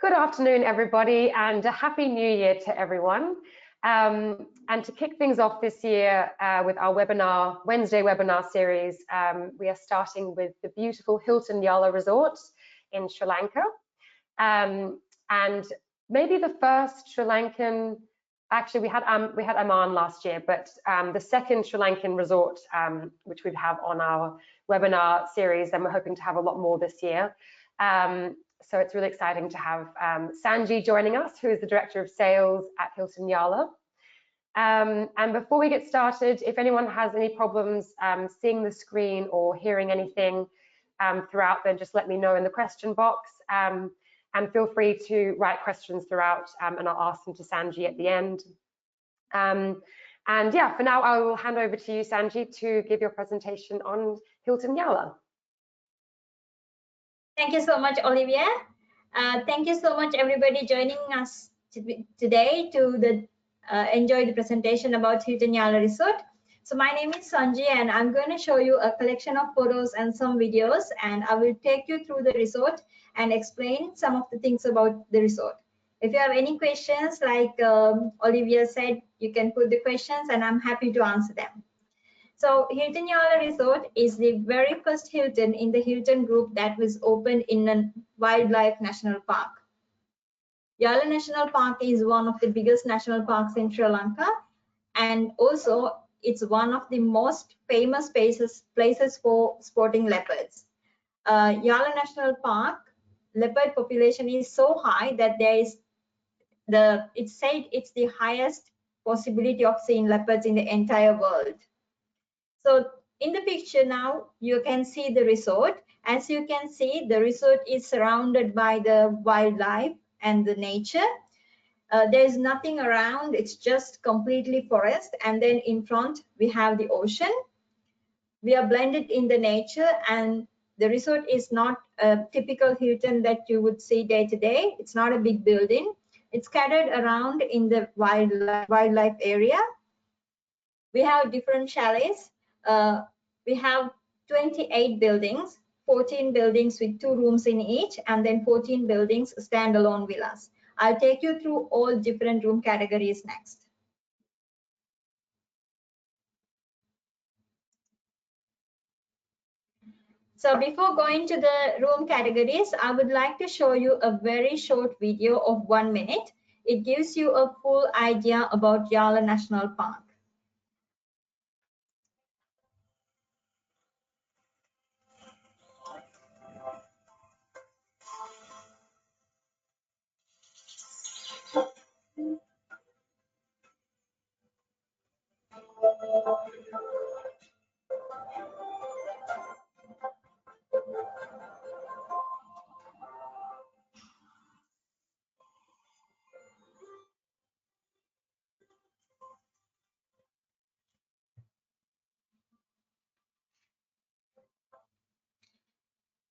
Good afternoon, everybody, and a happy new year to everyone. And to kick things off this year with our Wednesday webinar series, we are starting with the beautiful Hilton Yala Resort in Sri Lanka. And maybe the first Sri Lankan, actually we had Amman last year, but the second Sri Lankan resort, which we have on our webinar series, and we're hoping to have a lot more this year. So it's really exciting to have Sanjee joining us, who is the Director of Sales at Hilton Yala. And before we get started, if anyone has any problems seeing the screen or hearing anything throughout, then just let me know in the question box. And feel free to write questions throughout, and I'll ask them to Sanjee at the end. And yeah, for now, I will hand over to you, Sanjee, to give your presentation on Hilton Yala. Thank you so much, Olivia. Thank you so much, everybody, joining us today to enjoy the presentation about Hilton Yala Resort. So my name is Sanjee, and I'm going to show you a collection of photos and some videos, and I will take you through the resort and explain some of the things about the resort. If you have any questions, like Olivia said, you can put the questions, and I'm happy to answer them. So Hilton Yala Resort is the very first Hilton in the Hilton group that was opened in a wildlife national park. Yala National Park is one of the biggest national parks in Sri Lanka, and also it's one of the most famous places for sporting leopards. Yala National Park leopard population is so high that it's said it's the highest possibility of seeing leopards in the entire world. So in the picture now, you can see the resort. As you can see, the resort is surrounded by the wildlife and the nature. There is nothing around, it's just completely forest. And then in front, we have the ocean. We are blended in the nature, and the resort is not a typical Hilton that you would see day to day. It's not a big building. It's scattered around in the wildlife area. We have different chalets. We have 28 buildings, 14 buildings with 2 rooms in each, and then 14 buildings standalone villas. I'll take you through all different room categories next. So before going to the room categories, I would like to show you a very short video of 1 minute. It gives you a full idea about Yala National Park.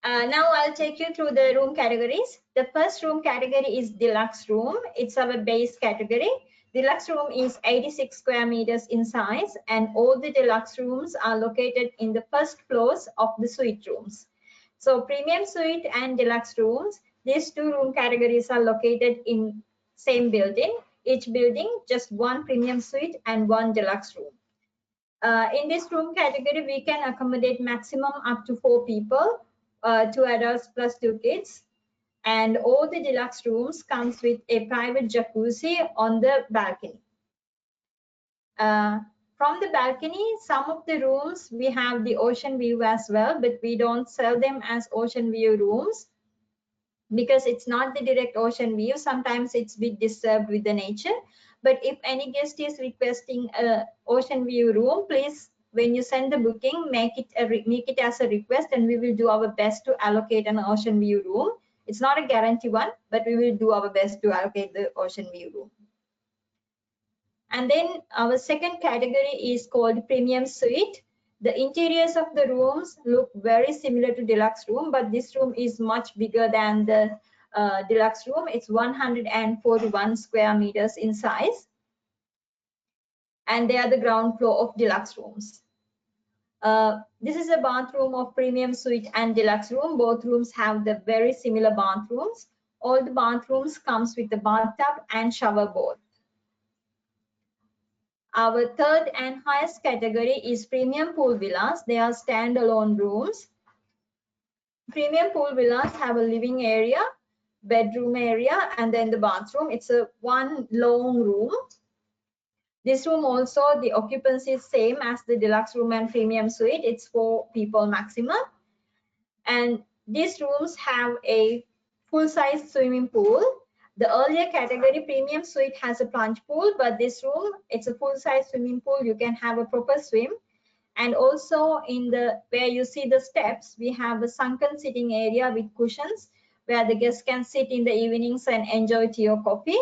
Now I'll take you through the room categories. The first room category is deluxe room. It's our base category. Deluxe room is 86 square meters in size, and all the deluxe rooms are located in the first floors of the suite rooms. So premium suite and deluxe rooms, these 2 room categories are located in same building. Each building just 1 premium suite and 1 deluxe room. In this room category, we can accommodate maximum up to 4 people. 2 adults plus 2 kids, and all the deluxe rooms comes with a private jacuzzi on the balcony. From the balcony, some of the rooms we have the ocean view as well, but we don't sell them as ocean view rooms because it's not the direct ocean view. Sometimes it's a bit disturbed with the nature. But if any guest is requesting an ocean view room, please, when you send the booking, make it as a request, and we will do our best to allocate an ocean view room. It's not a guarantee one, but we will do our best to allocate the ocean view room. And then our second category is called premium suite. The interiors of the rooms look very similar to deluxe room, but this room is much bigger than the deluxe room. It's 141 square meters in size, and they are the ground floor of deluxe rooms. This is a bathroom of premium suite and deluxe room. Both rooms have the very similar bathrooms. All the bathrooms comes with a bathtub and shower both. Our third and highest category is premium pool villas. They are standalone rooms. Premium pool villas have a living area, bedroom area, and then the bathroom. It's a one long room. This room also, the occupancy is same as the deluxe room and premium suite. It's 4 people maximum. And these rooms have a full-size swimming pool. The earlier category premium suite has a plunge pool, but this room, it's a full-size swimming pool. You can have a proper swim. And also in the where you see the steps, we have a sunken sitting area with cushions where the guests can sit in the evenings and enjoy tea or coffee.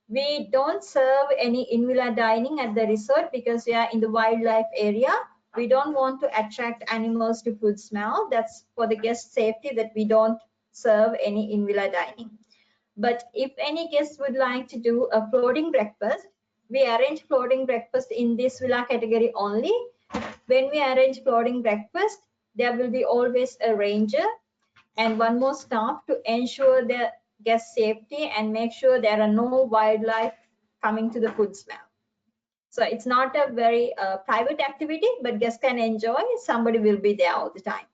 We don't serve any in-villa dining at the resort because we are in the wildlife area. We don't want to attract animals to food smell. That's for the guest safety that we don't serve any in-villa dining. But if any guests would like to do a floating breakfast, we arrange floating breakfast in this villa category only. When we arrange floating breakfast, there will be always a ranger and one more staff to ensure the guest safety and make sure there are no wildlife coming to the food smell. So it's not a very private activity, but guests can enjoy. Somebody will be there all the time.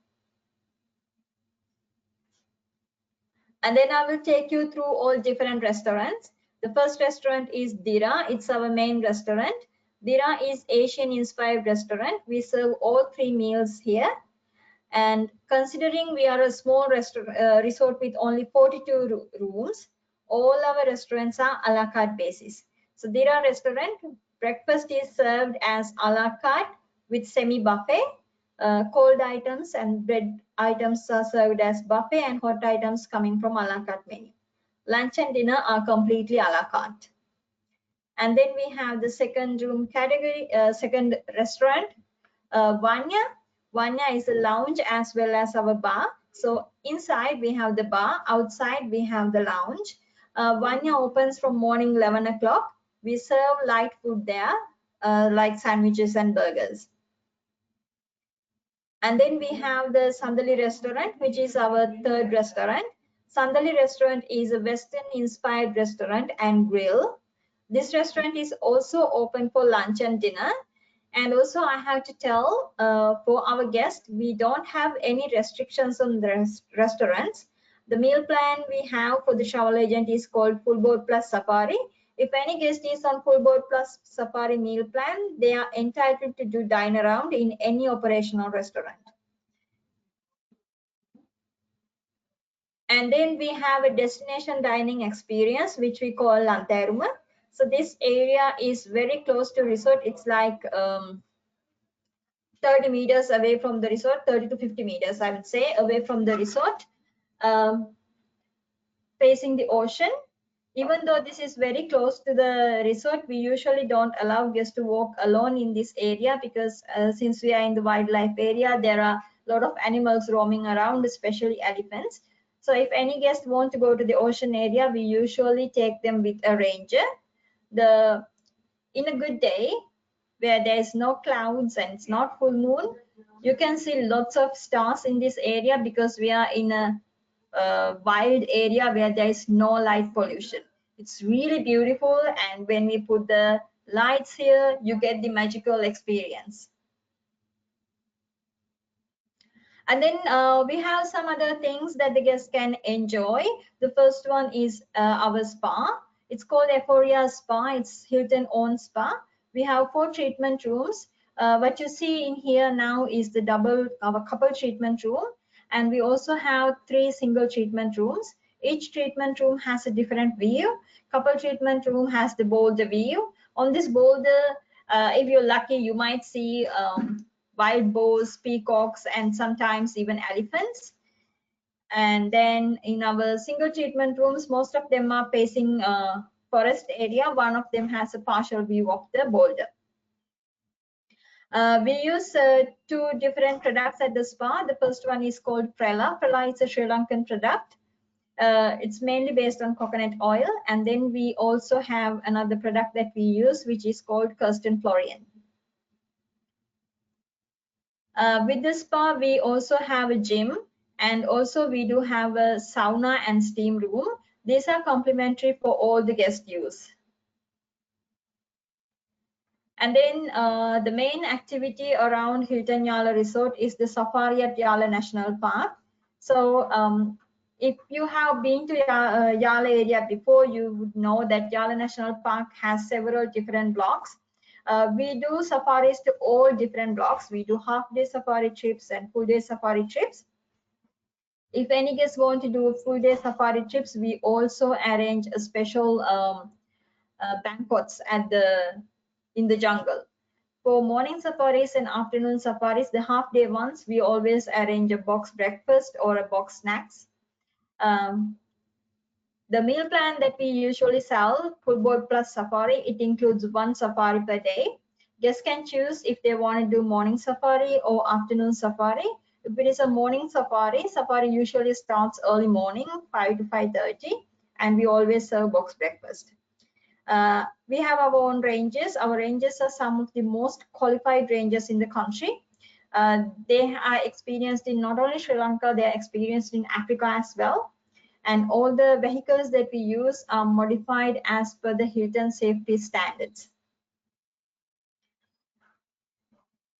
And then I will take you through all different restaurants. The first restaurant is Dira. It's our main restaurant. Dira is Asian inspired restaurant. We serve all 3 meals here. And considering we are a small resort with only 42 rooms, all our restaurants are a la carte basis. So Dira restaurant, breakfast is served as a la carte with semi-buffet. Cold items and bread items are served as buffet and hot items coming from a la carte menu. Lunch and dinner are completely a la carte. And then we have the second room category, second restaurant, Vanya. Vanya is a lounge as well as our bar. So inside we have the bar, outside we have the lounge. Vanya opens from morning 11 o'clock. We serve light food there, like sandwiches and burgers. And then we have the Sandali restaurant, which is our third restaurant. Sandali restaurant is a Western inspired restaurant and grill. This restaurant is also open for lunch and dinner. And also I have to tell for our guests, we don't have any restrictions on the restaurants. The meal plan we have for the travel agent is called Full Board Plus Safari. If any guest is on Full Board Plus Safari meal plan, they are entitled to do dine around in any operational restaurant. And then we have a destination dining experience, which we call Lantaruma. So this area is very close to resort. It's like 30 meters away from the resort, 30 to 50 meters, I would say, away from the resort, facing the ocean. Even though this is very close to the resort, we usually don't allow guests to walk alone in this area because since we are in the wildlife area, there are a lot of animals roaming around, especially elephants. So if any guests want to go to the ocean area, we usually take them with a ranger. In a good day, where there is no clouds and it's not full moon, you can see lots of stars in this area because we are in a wild area where there is no light pollution. It's really beautiful, and when we put the lights here, you get the magical experience. And then we have some other things that the guests can enjoy. The first one is our spa. It's called Euphoria Spa. It's Hilton owned spa. We have 4 treatment rooms. What you see in here now is the our couple treatment room. And we also have 3 single treatment rooms. Each treatment room has a different view. Couple treatment room has the boulder view. On this boulder, if you're lucky, you might see wild boars, peacocks, and sometimes even elephants. And then in our single treatment rooms, most of them are facing forest area. One of them has a partial view of the boulder. We use 2 different products at the spa. The first one is called Prela. Prela is a Sri Lankan product. It's mainly based on coconut oil. And then we also have another product that we use, which is called Kirsten Florian. With the spa, we also have a gym, and also we do have a sauna and steam room. These are complimentary for all the guest use. And then the main activity around Hilton Yala Resort is the safari at Yala National Park. So if you have been to Yala area before, you would know that Yala National Park has several different blocks. We do safaris to all different blocks. We do half-day safari trips and full-day safari trips. If any guests want to do full-day safari trips, we also arrange a special banquets in the jungle. For morning safaris and afternoon safaris, the half-day ones, we always arrange a box breakfast or a box snacks. The meal plan that we usually sell, full board plus safari, it includes one safari per day. Guests can choose if they want to do morning safari or afternoon safari. If it is a morning safari, safari usually starts early morning, 5 to 5:30, and we always serve box breakfast. We have our own ranges. Our ranges are some of the most qualified ranges in the country. They are experienced in not only Sri Lanka, they are experienced in Africa as well. And all the vehicles that we use are modified as per the Hilton safety standards.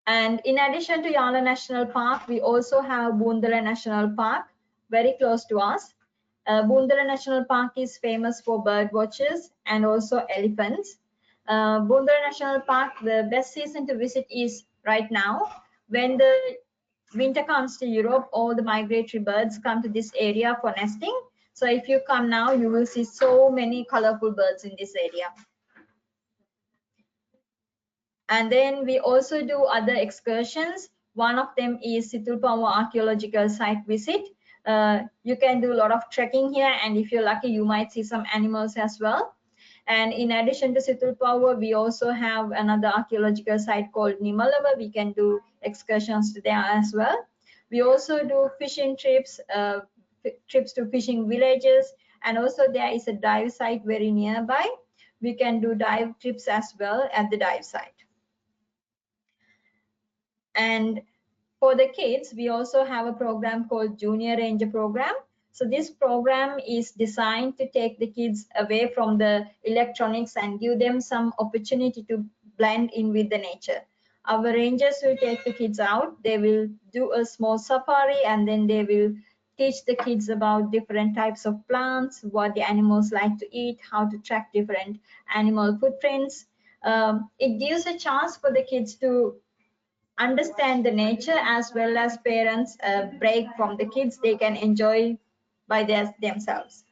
And in addition to Yala National Park, we also have Boondala National Park very close to us. Boondala National Park is famous for bird watchers and also elephants. Boondala National Park, the best season to visit is right now. When the winter comes to Europe, all the migratory birds come to this area for nesting. So if you come now, you will see so many colorful birds in this area. And then we also do other excursions. One of them is Situlpawa Archaeological Site visit. You can do a lot of trekking here, and if you're lucky, you might see some animals as well. And in addition to Situlpawa, we also have another archaeological site called Nimalava. We can do excursions to there as well. We also do fishing trips, trips to fishing villages, and also there is a dive site very nearby. We can do dive trips as well at the dive site. And for the kids, we also have a program called Junior Ranger Program. So this program is designed to take the kids away from the electronics and give them some opportunity to blend in with the nature. Our rangers will take the kids out. They will do a small safari, and then they will teach the kids about different types of plants, what the animals like to eat, how to track different animal footprints. It gives a chance for the kids to understand the nature, as well as parents break from the kids they can enjoy by themselves.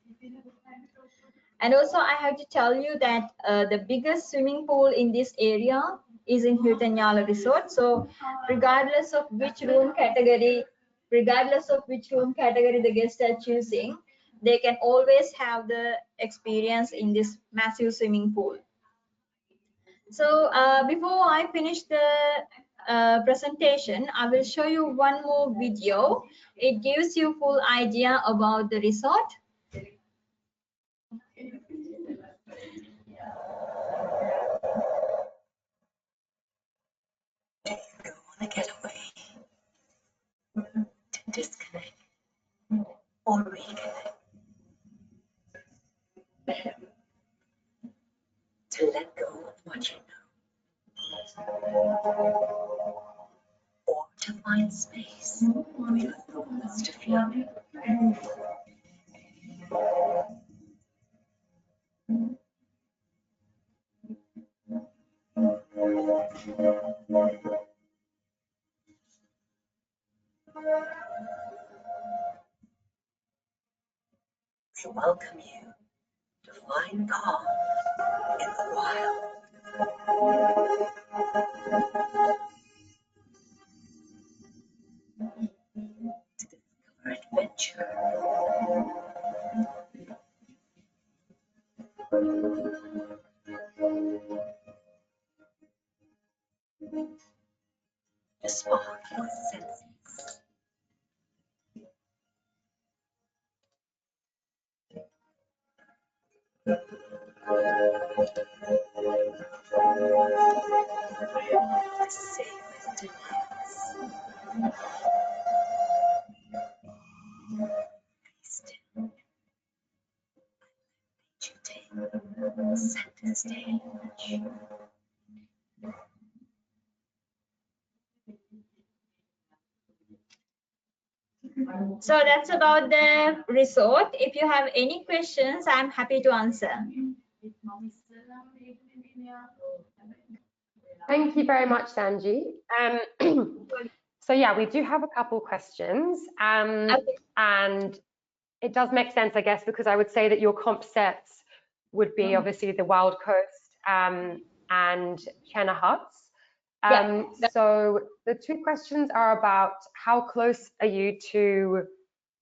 And also I have to tell you that the biggest swimming pool in this area is in Hilton Yala Resort. So regardless of which room category the guests are choosing, they can always have the experience in this massive swimming pool. So before I finish the presentation, I will show you one more video. It gives you full idea about the resort. Do you want to get away, to disconnect, or reconnect? To let go of what you know, or to find space for your thoughts to flow. We welcome you to find calm in the wild. To discover adventure. To spark your senses. The safest delights. Be still set the stage. So that's about the resort. If you have any questions, I'm happy to answer. Thank you very much, Sanjee. So yeah, we do have a couple questions, Okay. and it does make sense, I guess, because I would say that your comp sets would be obviously the Wild Coast and Chena Huts. So the two questions are about how close are you to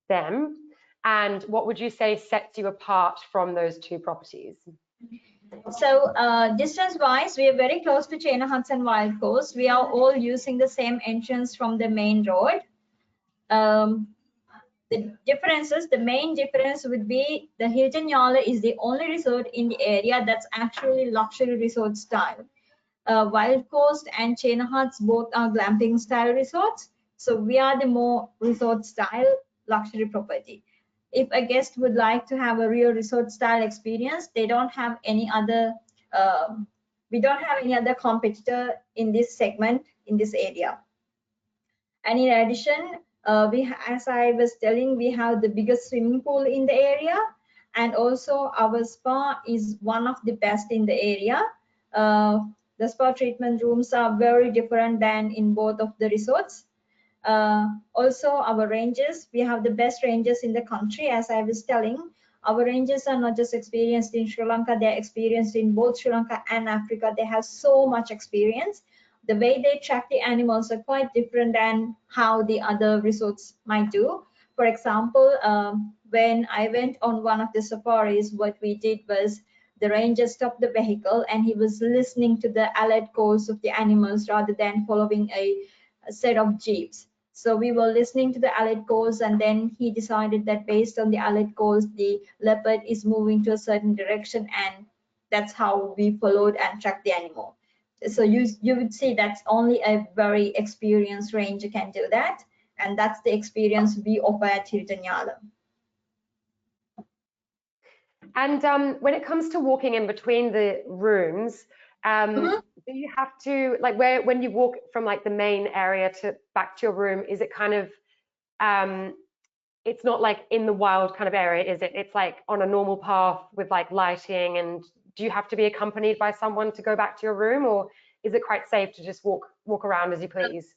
them, and what would you say sets you apart from those two properties? So distance-wise, we are very close to Chena Huts and Wild Coast. We are all using the same entrance from the main road. The differences, the main difference would be the Hilton Yala is the only resort in the area that's actually luxury resort style. Wild Coast and Chena Huts both are glamping style resorts. So we are the more resort style luxury property. If a guest would like to have a real resort style experience, they don't have any other, we don't have any other competitor in this segment, in this area. And in addition, as I was telling, we have the biggest swimming pool in the area, and also our spa is one of the best in the area. The spa treatment rooms are very different than in both of the resorts. Also, our ranges, we have the best ranges in the country. As I was telling, our ranges are not just experienced in Sri Lanka, they're experienced in both Sri Lanka and Africa. They have so much experience. The way they track the animals are quite different than how the other resorts might do. For example, when I went on one of the safaris, what we did was the ranger stopped the vehicle and he was listening to the alert calls of the animals rather than following a set of jeeps. So we were listening to the alert calls, and then he decided that based on the alert calls, the leopard is moving to a certain direction, and that's how we followed and tracked the animal. So you would see that's only a very experienced ranger can do that, and that's the experience we offer at Hilton Yala. And when it comes to walking in between the rooms, do you have to, like, when you walk from like the main area to back to your room, is it kind of it's not like in the wild kind of area, is it? It's like on a normal path with like lighting, and do you have to be accompanied by someone to go back to your room, or is it quite safe to just walk around as you please?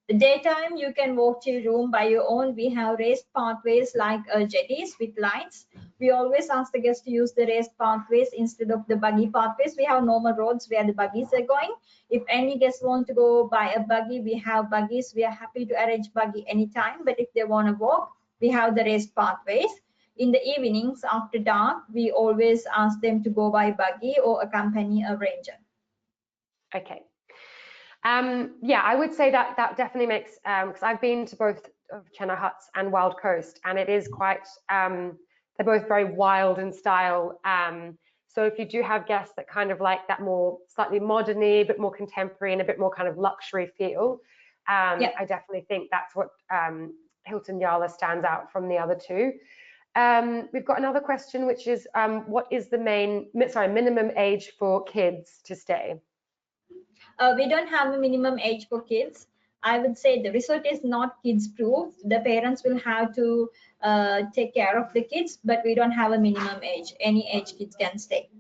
The daytime, you can walk to your room by your own. We have raised pathways like jetties with lights. We always ask the guests to use the raised pathways instead of the buggy pathways. We have normal roads where the buggies are going. If any guests want to go by a buggy, we have buggies. We are happy to arrange buggy anytime. But if they want to walk, we have the raised pathways. In the evenings after dark, we always ask them to go by buggy or accompany a ranger. Okay. Yeah, I would say that definitely makes, because I've been to both of Chena Huts and Wild Coast, and it is quite, they're both very wild in style. So if you do have guests that kind of like that more slightly modern-y, a bit more contemporary, and a bit more kind of luxury feel, I definitely think that's what Hilton Yala stands out from the other two. We've got another question, which is, what is the minimum age for kids to stay? We don't have a minimum age for kids. I would say the resort is not kids proof. The parents will have to take care of the kids, but we don't have a minimum age. Any age kids can stay.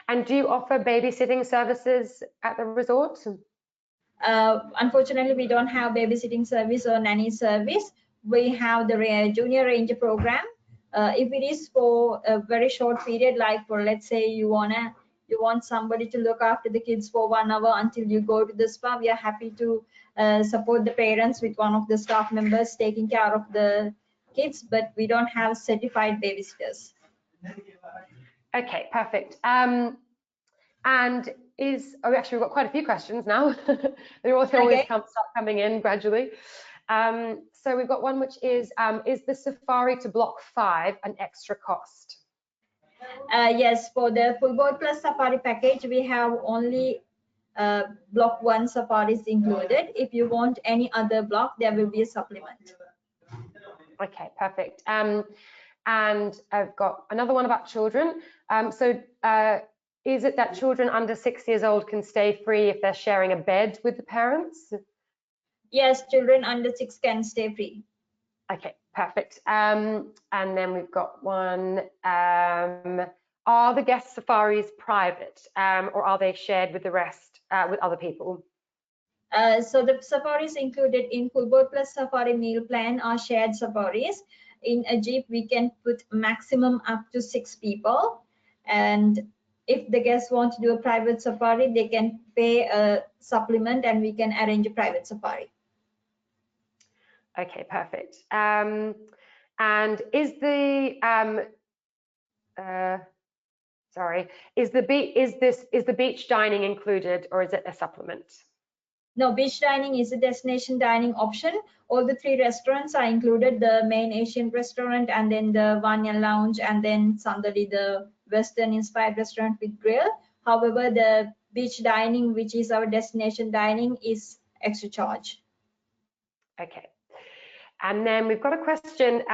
And do you offer babysitting services at the resort? Unfortunately, we don't have babysitting service or nanny service. We have the junior ranger program. If it is for a very short period, like for, let's say you want somebody to look after the kids for 1 hour until you go to the spa, we are happy to support the parents with one of the staff members taking care of the kids, but we don't have certified babysitters. Okay, perfect. And actually we've got quite a few questions now. They always start coming in gradually. So we've got one which is the safari to block 5 an extra cost? Yes, for the full board plus safari package, we have only block 1 safaris included. If you want any other block, there will be a supplement. Okay, perfect. And I've got another one about children. Is it that children under 6 years old can stay free if they're sharing a bed with the parents? Yes, children under 6 can stay free. Okay, perfect. And then we've got one. Are the guest safaris private, or are they shared with the rest, with other people? So the safaris included in Full Board Plus Safari meal plan are shared safaris. In a Jeep, we can put maximum up to 6 people. And if the guests want to do a private safari, they can pay a supplement and we can arrange a private safari. Okay, perfect. And is the is the beach dining included, or is it a supplement? No, beach dining is a destination dining option. All the 3 restaurants are included, the main Asian restaurant, and then the Vanya Lounge, and then Sandali, the Western inspired restaurant with grill. However, the beach dining, which is our destination dining, is extra charge. Okay. And then we've got a question.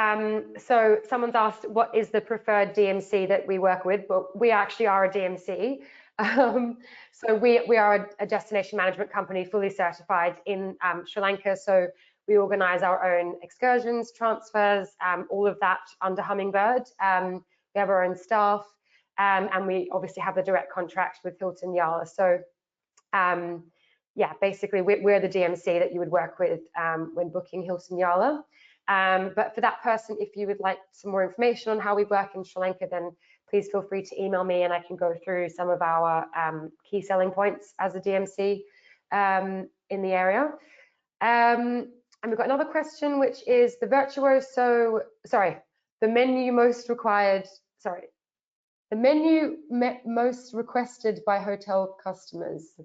So someone's asked, what is the preferred DMC that we work with? Well, we actually are a DMC. So we are a destination management company fully certified in Sri Lanka. So we organize our own excursions, transfers, all of that under Hummingbird. We have our own staff, and we obviously have the direct contract with Hilton Yala. So yeah, basically we're the DMC that you would work with when booking Hilton Yala. But for that person, if you would like some more information on how we work in Sri Lanka, then please feel free to email me and I can go through some of our key selling points as a DMC in the area. And we've got another question, which is the menu most requested by hotel customers.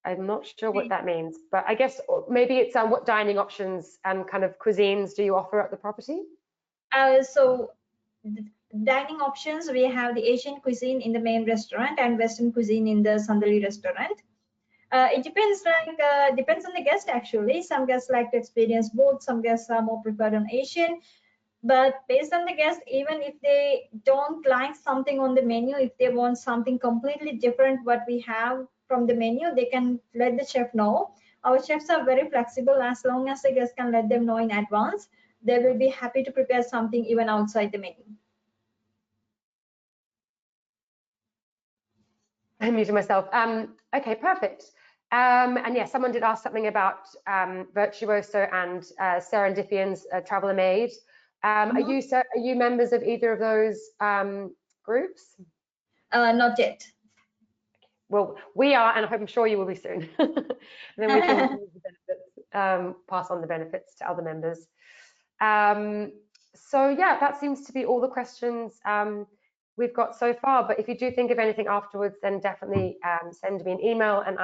I'm not sure what that means, but I guess maybe it's what dining options and kind of cuisines do you offer at the property? So dining options, we have the Asian cuisine in the main restaurant and Western cuisine in the Sandali restaurant. It depends, depends on the guest actually. Some guests like to experience both. Some guests are more preferred on Asian. But based on the guest, even if they don't like something on the menu, if they want something completely different what we have from the menu, they can let the chef know. Our chefs are very flexible. As long as the guest can let them know in advance, they will be happy to prepare something even outside the menu. I muted myself. Okay, perfect. And yeah, someone did ask something about Virtuoso and Serendipian's Traveller Made. Are you members of either of those groups? Not yet. Well, we are, and I'm sure you will be soon. Then we can use the benefits, pass on the benefits to other members. So yeah, that seems to be all the questions we've got so far. But if you do think of anything afterwards, then definitely send me an email, and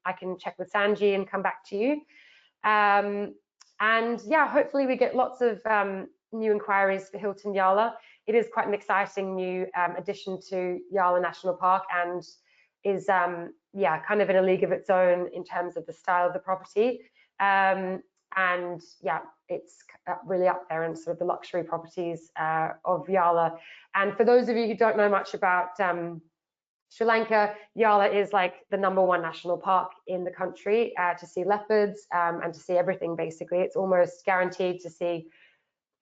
I can check with Sanjee and come back to you. And yeah, hopefully we get lots of new inquiries for Hilton Yala. It is quite an exciting new addition to Yala National Park, and is yeah, kind of in a league of its own in terms of the style of the property. And yeah, it's really up there in sort of the luxury properties of Yala. And for those of you who don't know much about Sri Lanka, Yala is like the #1 national park in the country to see leopards and to see everything basically. It's almost guaranteed to see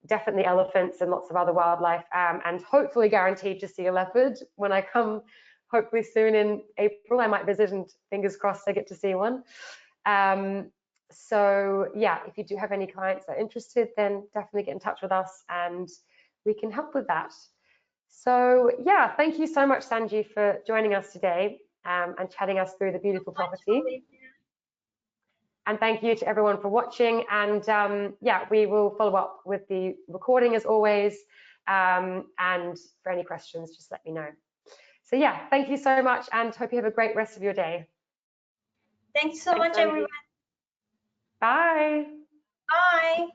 definitely elephants and lots of other wildlife, and hopefully guaranteed to see a leopard when I come, hopefully soon in April. I might visit, and fingers crossed I get to see one. So yeah, if you do have any clients that are interested, then definitely get in touch with us and we can help with that. So yeah, thank you so much, Sanjee, for joining us today and chatting us through the beautiful property. And thank you to everyone for watching. And yeah, we will follow up with the recording as always. And for any questions, just let me know. So yeah, thank you so much, and hope you have a great rest of your day. Thanks so much, everyone. Bye. Bye.